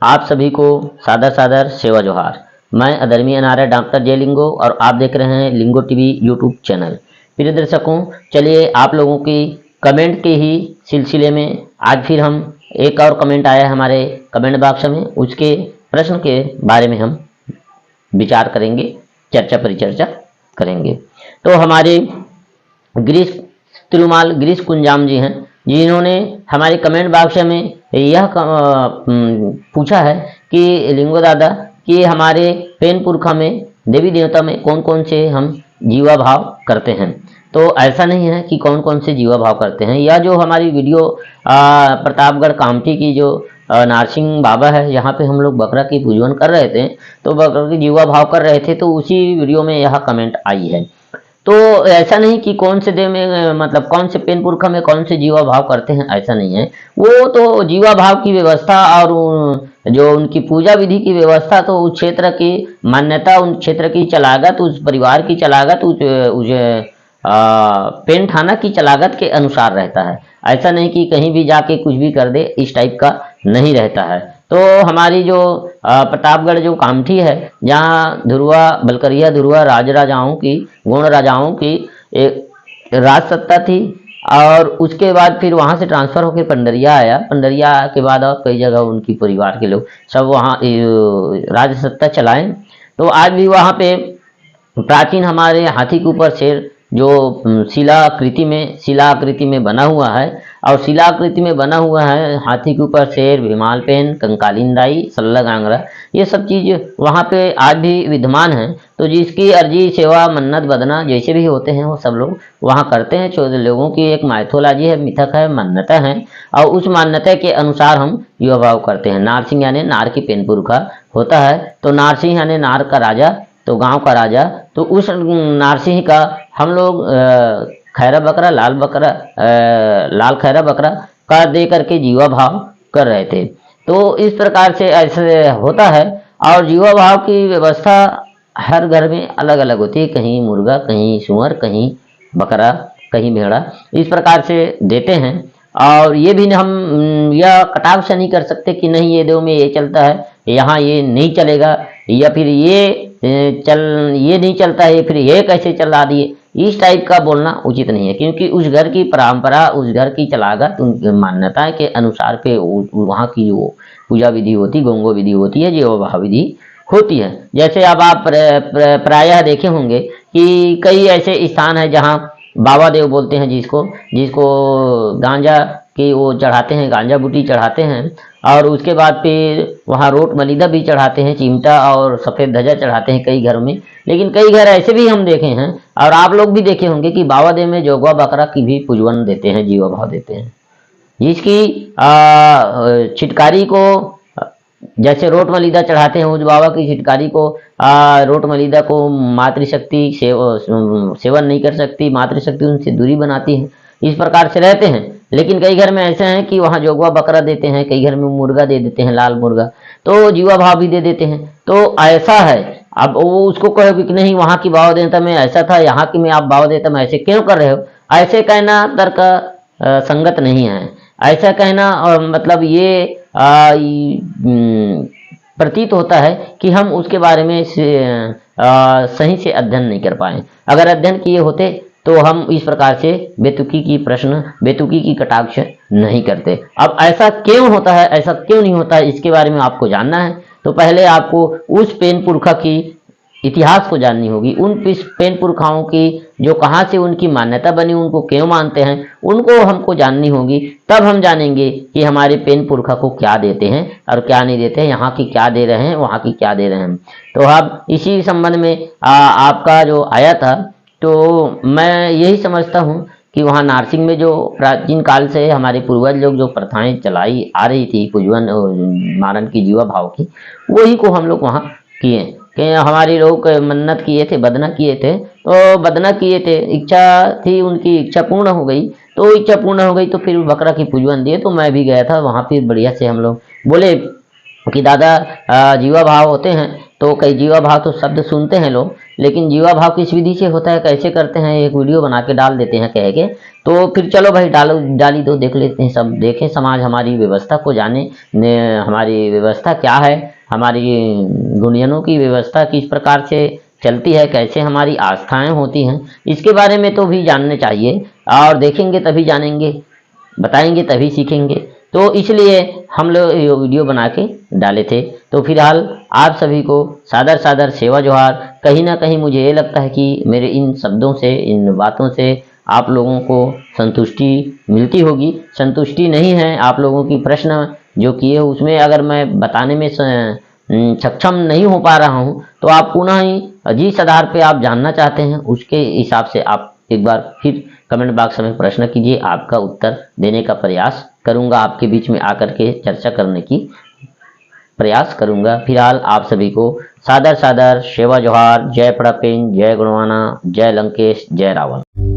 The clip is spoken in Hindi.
आप सभी को सादर सादर सेवा जोहार। मैं आदरणीय नारायण डॉक्टर जय लिंगो और आप देख रहे हैं लिंगो टीवी यूट्यूब चैनल। प्रिय दर्शकों, चलिए आप लोगों की कमेंट के ही सिलसिले में आज फिर हम एक और कमेंट आया है हमारे कमेंट बॉक्स में, उसके प्रश्न के बारे में हम विचार करेंगे, चर्चा परिचर्चा करेंगे। तो हमारे गिरीश तिरुमाल गिरीश कुंजाम जी हैं, जिन्होंने हमारे कमेंट बॉक्स में यह पूछा है कि लिंगो दादा कि हमारे पेन पुरखा में देवी देवता में कौन कौन से हम जीवा भाव करते हैं। तो ऐसा नहीं है कि कौन कौन से जीवा भाव करते हैं। यह जो हमारी वीडियो प्रतापगढ़ कामठी की जो नारसिंह बाबा है, यहाँ पे हम लोग बकरा की पूजन कर रहे थे, तो बकरा की जीवा भाव कर रहे थे, तो उसी वीडियो में यह कमेंट आई है। तो ऐसा नहीं कि कौन से देव में मतलब कौन से पेन पुरखा में कौन से जीवा भाव करते हैं, ऐसा नहीं है। वो तो जीवा भाव की व्यवस्था और जो उनकी पूजा विधि की व्यवस्था, तो उस क्षेत्र की मान्यता, उन क्षेत्र की चलागत, उस परिवार की चलागत, उस पेन थाना की चलागत के अनुसार रहता है। ऐसा नहीं कि कहीं भी जाके कुछ भी कर दे, इस टाइप का नहीं रहता है। तो हमारी जो प्रतापगढ़ जो कामठी है, जहाँ ध्रुवा बलकरिया ध्रुवा राजाओं की, गौड़ राजाओं की एक राज सत्ता थी, और उसके बाद फिर वहाँ से ट्रांसफ़र होकर पंडरिया आया। पंडरिया के बाद और कई जगह उनकी परिवार के लोग सब वहाँ राज सत्ता चलाएं। तो आज भी वहाँ पे प्राचीन हमारे हाथी के ऊपर शेर जो शिलाकृति में बना हुआ है, और शिलाकृति में बना हुआ है हाथी के ऊपर शेर, भीमाल पेन, कंकालीन दाई, सल्ला गांगरा, ये सब चीज़ वहाँ पे आज भी विद्यमान है। तो जिसकी अर्जी सेवा मन्नत बदना जैसे भी होते हैं वो सब लोग वहाँ करते हैं। लोगों की एक माइथोलॉजी है, मिथक है, मान्यता है, और उस मान्यता के अनुसार हम युवा भाव करते हैं। नारसिंह यानी नार की पेन पुरखा होता है, तो नारसिंह यानी नार का राजा, तो गांव का राजा, तो उस नारसिंह का हम लोग खैरा बकरा, लाल खैरा बकरा का दे करके जीवा भाव कर रहे थे। तो इस प्रकार से ऐसे होता है। और जीवा भाव की व्यवस्था हर घर में अलग अलग होती है, कहीं मुर्गा, कहीं सुअर, कहीं बकरा, कहीं भेड़ा, इस प्रकार से देते हैं। और ये भी हम यह कटाक्ष नहीं कर सकते कि नहीं ये देव में ये चलता है, यहाँ ये नहीं चलेगा, या फिर ये नहीं चलता है, फिर ये कैसे चला दिए, इस टाइप का बोलना उचित नहीं है। क्योंकि उस घर की परंपरा, उस घर की चलागत, उनकी मान्यता के अनुसार पे वहाँ की जो पूजा विधि होती, गंगो विधि होती है, जीवा भाव विधि होती है। जैसे अब आप प्रायः देखे होंगे कि कई ऐसे स्थान है जहाँ बाबा देव बोलते हैं, जिसको गांजा की वो चढ़ाते हैं, गांजा बूटी चढ़ाते हैं, और उसके बाद फिर वहाँ रोट मलिदा भी चढ़ाते हैं, चिमटा और सफ़ेद ध्वजा चढ़ाते हैं कई घरों में। लेकिन कई घर ऐसे भी हम देखे हैं, और आप लोग भी देखे होंगे कि बाबा देव में जोगवा बकरा की भी पूजन देते हैं, जीवा भाव देते हैं। जिसकी छिटकारी को जैसे रोट मलिदा चढ़ाते हैं, उस बाबा की छिटकारी को रोट मलिदा को मातृशक्ति सेवन नहीं कर सकती, मातृशक्ति उनसे दूरी बनाती है, इस प्रकार से रहते हैं। लेकिन कई घर में ऐसे हैं कि वहाँ जोगवा बकरा देते हैं, कई घर में मुर्गा दे देते हैं, लाल मुर्गा, तो जीवा भाव भी दे देते हैं। तो ऐसा है। अब वो उसको कहोगे कि नहीं वहाँ की भाव देवता में ऐसा था, यहाँ की में आप भाव देवता में ऐसे क्यों कर रहे हो, ऐसे कहना तर्क संगत नहीं है। ऐसा कहना और मतलब ये प्रतीत होता है कि हम उसके बारे में सही से अध्ययन नहीं कर पाए। अगर अध्ययन किए होते तो हम इस प्रकार से बेतुकी की कटाक्ष नहीं करते। अब ऐसा क्यों होता है, ऐसा क्यों नहीं होता है, इसके बारे में आपको जानना है तो पहले आपको उस पेन पुरखा की इतिहास को जाननी होगी। उन पेन पुरखाओं की जो कहाँ से उनकी मान्यता बनी, उनको क्यों मानते हैं, उनको हमको जाननी होगी। तब हम जानेंगे कि हमारे पेन पुरखा को क्या देते हैं और क्या नहीं देते हैं, यहाँ की क्या दे रहे हैं, वहाँ की क्या दे रहे हैं। तो अब इसी संबंध में आपका जो आया था, तो मैं यही समझता हूँ कि वहाँ नारसिंह में जो प्राचीन काल से हमारे पूर्वज लोग जो प्रथाएं चलाई आ रही थी पूजन और मारन की, जीवा भाव की, वही को हम लोग वहाँ किए। कि हमारे लोग मन्नत किए थे, बदना किए थे, तो बदना किए थे, इच्छा थी, उनकी इच्छा पूर्ण हो गई। तो इच्छा पूर्ण हो गई तो फिर बकरा की पूजन दिए। तो मैं भी गया था वहाँ, फिर बढ़िया से हम लोग बोले कि दादा जीवा भाव होते हैं, तो कई जीवा भाव तो शब्द सुनते हैं लोग, लेकिन जीवा भाव किस विधि से होता है, कैसे करते हैं, एक वीडियो बना के डाल देते हैं कह के। तो फिर चलो भाई डालो, डाली दो, देख लेते हैं, सब देखें, समाज हमारी व्यवस्था को जाने, हमारी व्यवस्था क्या है, हमारी गुणियनों की व्यवस्था किस प्रकार से चलती है, कैसे हमारी आस्थाएं होती हैं, इसके बारे में तो भी जानने चाहिए। और देखेंगे तभी जानेंगे, बताएंगे तभी सीखेंगे। तो इसलिए हम लोग ये वीडियो बना के डाले थे। तो फिलहाल आप सभी को सादर सादर सेवा जोहार। कहीं ना कहीं मुझे ये लगता है कि मेरे इन शब्दों से, इन बातों से आप लोगों को संतुष्टि मिलती होगी। संतुष्टि नहीं है आप लोगों की, प्रश्न जो किए उसमें अगर मैं बताने में सक्षम नहीं हो पा रहा हूँ, तो आप पुनः ही जिस आधार पे आप जानना चाहते हैं उसके हिसाब से आप एक बार फिर कमेंट बॉक्स में प्रश्न कीजिए, आपका उत्तर देने का प्रयास करूंगा, आपके बीच में आकर के चर्चा करने की प्रयास करूंगा। फिलहाल आप सभी को सादर सादर सेवा जोहार। जय प्रपेन, जय गुणवाना, जय लंकेश, जय रावण।